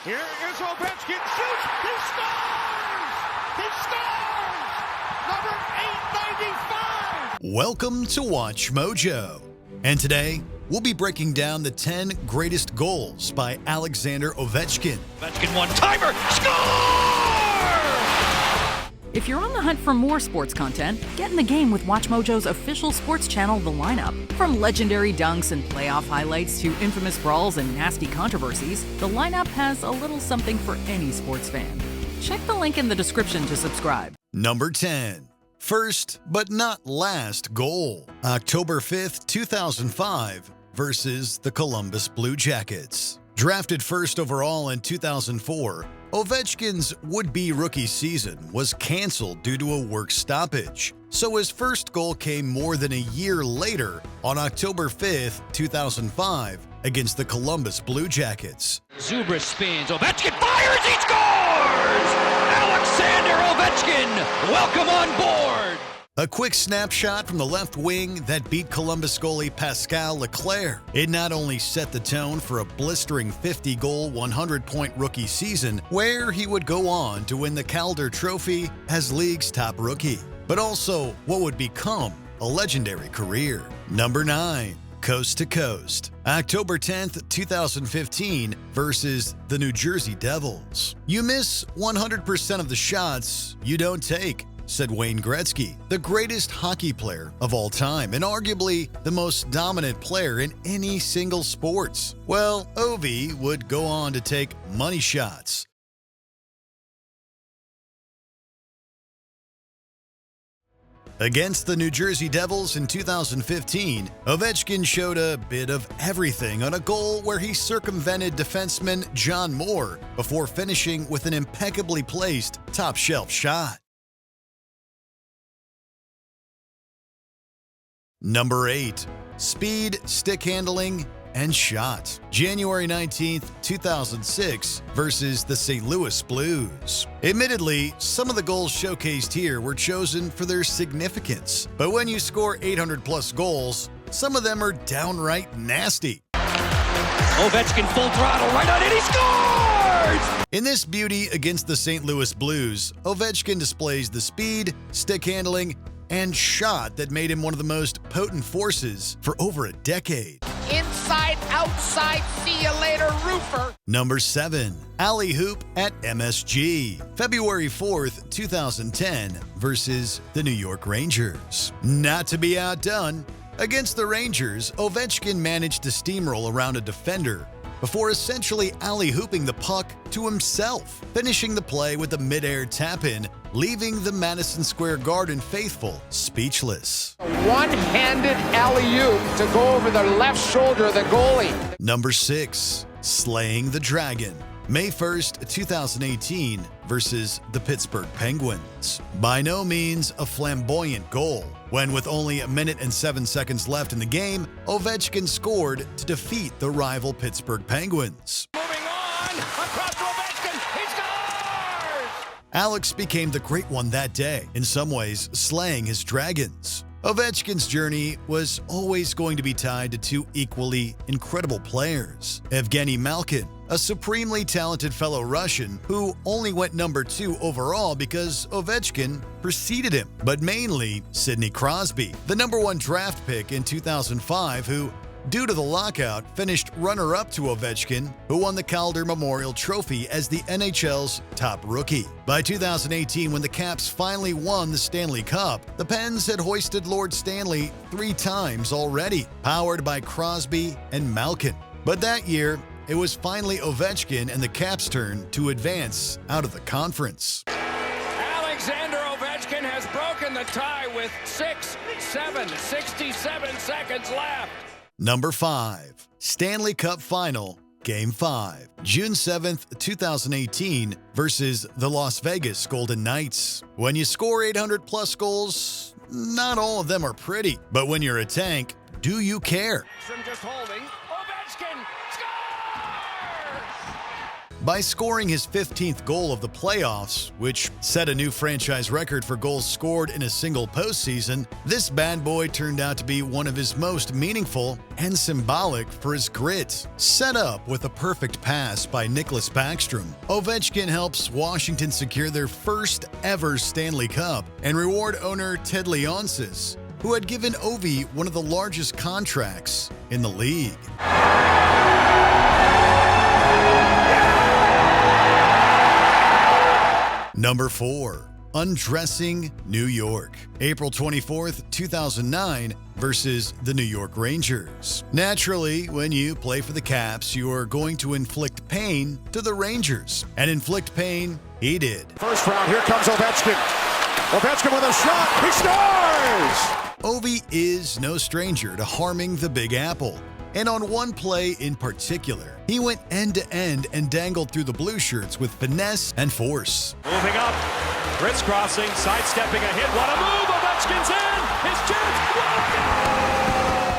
Here is Ovechkin, shoots, he scores! He scores! Number 895! Welcome to Watch Mojo. And today, we'll be breaking down the 10 greatest goals by Alexander Ovechkin. Ovechkin one-timer, score! If you're on the hunt for more sports content, get in the game with Watch Mojo's official sports channel, The Lineup. From legendary dunks and playoff highlights to infamous brawls and nasty controversies, The Lineup has a little something for any sports fan. Check the link in the description to subscribe. Number 10. First, but not last goal. October 5th, 2005 versus the Columbus Blue Jackets. Drafted first overall in 2004, Ovechkin's would-be rookie season was canceled due to a work stoppage, so his first goal came more than a year later on October 5th, 2005 against the Columbus Blue Jackets. Zubris spins, Ovechkin fires, he scores! Alexander Ovechkin, welcome on board! A quick snapshot from the left wing that beat Columbus goalie Pascal Leclerc. It not only set the tone for a blistering 50-goal, 100-point rookie season, where he would go on to win the Calder Trophy as league's top rookie, but also what would become a legendary career. Number 9. Coast to Coast. October 10th, 2015 versus the New Jersey Devils. You miss 100% of the shots you don't take, said Wayne Gretzky, the greatest hockey player of all time and arguably the most dominant player in any single sports. Well, Ovi would go on to take money shots. Against the New Jersey Devils in 2015, Ovechkin showed a bit of everything on a goal where he circumvented defenseman John Moore before finishing with an impeccably placed top-shelf shot. Number 8. Speed, stick handling, and shot. January 19th, 2006 versus the St. Louis Blues. Admittedly, some of the goals showcased here were chosen for their significance, but when you score 800-plus goals, some of them are downright nasty. Ovechkin full throttle, right on it, he scores! In this beauty against the St. Louis Blues, Ovechkin displays the speed, stick handling, and shot that made him one of the most potent forces for over a decade. Inside, outside, see you later, roofer. Number 7. Alley Hoop at MSG. February 4th, 2010 versus the New York Rangers. Not to be outdone, against the Rangers, Ovechkin managed to steamroll around a defender before essentially alley-hooping the puck to himself, finishing the play with a mid-air tap-in, leaving the Madison Square Garden faithful speechless. One-handed alley-oop to go over the left shoulder of the goalie. Number 6. Slaying the Dragon. May 1st, 2018 versus the Pittsburgh Penguins. By no means a flamboyant goal, when with only a minute and 7 seconds left in the game, Ovechkin scored to defeat the rival Pittsburgh Penguins. Moving on, across to Ovechkin, he scores! Alex became the great one that day, in some ways slaying his Dragons. Ovechkin's journey was always going to be tied to two equally incredible players. Evgeny Malkin, a supremely talented fellow Russian who only went number 2 overall because Ovechkin preceded him, but mainly Sidney Crosby, the number 1 draft pick in 2005 who, due to the lockout, finished runner-up to Ovechkin, who won the Calder Memorial Trophy as the NHL's top rookie. By 2018, when the Caps finally won the Stanley Cup, the Pens had hoisted Lord Stanley 3 times already, powered by Crosby and Malkin. But that year, it was finally Ovechkin and the Caps' turn to advance out of the conference. Alexander Ovechkin has broken the tie with 67 seconds left. Number 5. Stanley Cup Final, Game 5. June 7th, 2018 versus the Las Vegas Golden Knights. When you score 800-plus goals, not all of them are pretty. But when you're a tank, do you care? Just holding. Ovechkin scores! By scoring his 15th goal of the playoffs, which set a new franchise record for goals scored in a single postseason, this bad boy turned out to be one of his most meaningful and symbolic for his grit. Set up with a perfect pass by Nicklas Backstrom, Ovechkin helps Washington secure their first ever Stanley Cup and reward owner Ted Leonsis, who had given Ovi one of the largest contracts in the league. Number 4. Undressing New York. April 24th, 2009 versus the New York Rangers. Naturally, when you play for the Caps, you are going to inflict pain to the Rangers. And inflict pain he did. First round, here comes Ovechkin. Ovechkin with a shot, he scores! Ovi is no stranger to harming the Big Apple. And on one play in particular, he went end-to-end and dangled through the blue shirts with finesse and force. Moving up, Fritz crossing, sidestepping a hit. What a move! Ovechkin's in! His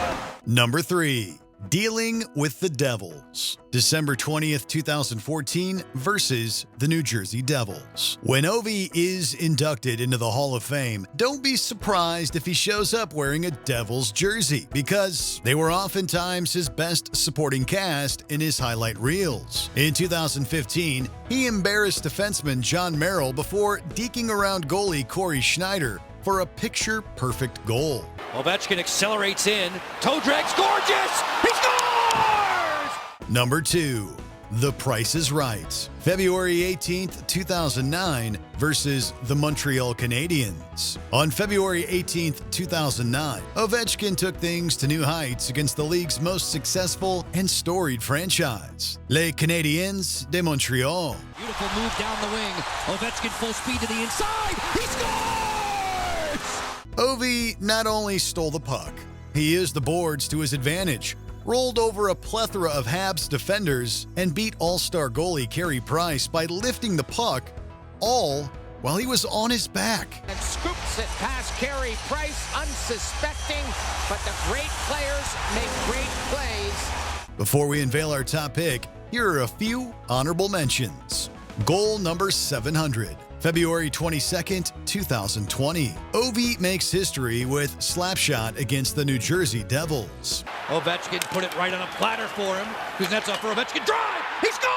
chance! Number 3. Dealing with the Devils. December 20th, 2014 versus the New Jersey Devils. When Ovi is inducted into the Hall of Fame, don't be surprised if he shows up wearing a Devils jersey, because they were oftentimes his best supporting cast in his highlight reels. In 2015, he embarrassed defenseman John Merrill before deking around goalie Corey Schneider for a picture-perfect goal. Ovechkin accelerates in. Toe drag's gorgeous! He scores! Number 2. The Price is Right. February 18th, 2009 versus the Montreal Canadiens. On February 18th, 2009, Ovechkin took things to new heights against the league's most successful and storied franchise, Les Canadiens de Montreal. Beautiful move down the wing. Ovechkin full speed to the inside. He scores! Ovi not only stole the puck, he used the boards to his advantage, rolled over a plethora of Habs defenders, and beat all-star goalie Carey Price by lifting the puck, all while he was on his back. And scoops it past Carey Price, unsuspecting, but the great players make great plays. Before we unveil our top pick, here are a few honorable mentions. Goal number 700. February 22nd, 2020. Ovi makes history with slapshot against the New Jersey Devils. Ovechkin put it right on a platter for him. Kuznetsov for Ovechkin. Drive! He scores!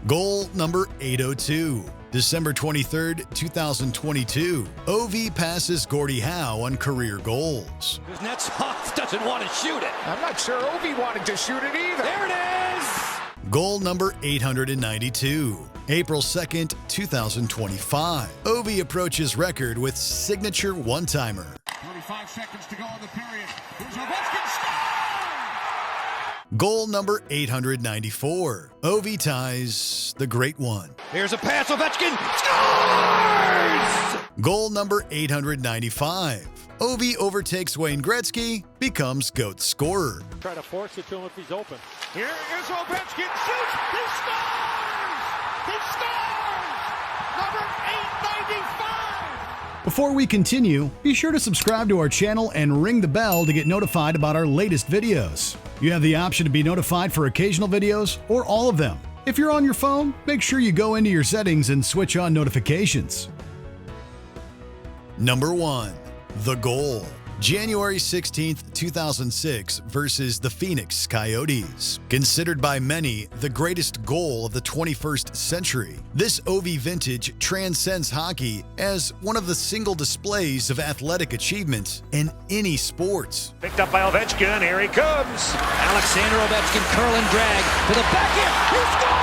Goal number 802. December 23rd, 2022. Ovi passes Gordie Howe on career goals. Kuznetsov doesn't want to shoot it. I'm not sure Ovi wanted to shoot it either. There it is! Goal number 892. April 2nd, 2025. Ovi approaches record with signature one-timer. 25 seconds to go in the period. Here's Ovechkin. Goal number 894. Ovi ties the great one. Here's a pass. Ovechkin scores! Goal number 895. Ovi overtakes Wayne Gretzky, becomes GOAT scorer. Try to force it to him if he's open. Here is Ovechkin. Shoots. He scores! He scores! Number 895! Before we continue, be sure to subscribe to our channel and ring the bell to get notified about our latest videos. You have the option to be notified for occasional videos or all of them. If you're on your phone, make sure you go into your settings and switch on notifications. Number 1. The Goal. January 16th, 2006 versus the Phoenix Coyotes. Considered by many the greatest goal of the 21st century, this Ovi vintage transcends hockey as one of the single displays of athletic achievement in any sport. Picked up by Ovechkin. Here he comes. Alexander Ovechkin curl and drag to the backhand. He scores!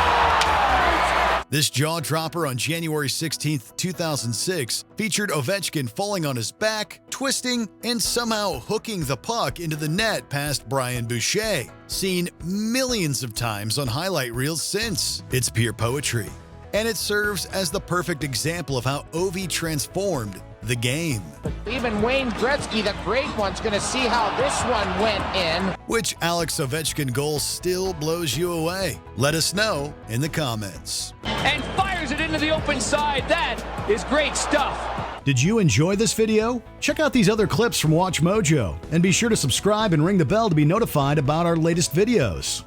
This jaw-dropper on January 16th, 2006 featured Ovechkin falling on his back, twisting, and somehow hooking the puck into the net past Brian Boucher, seen millions of times on highlight reels since. It's pure poetry, and it serves as the perfect example of how Ovi transformed the game. Even Wayne Gretzky, the great one's going to see how this one went in. Which Alex Ovechkin goal still blows you away? Let us know in the comments. And fires it into the open side. That is great stuff. Did you enjoy this video? Check out these other clips from Watch Mojo, and be sure to subscribe and ring the bell to be notified about our latest videos.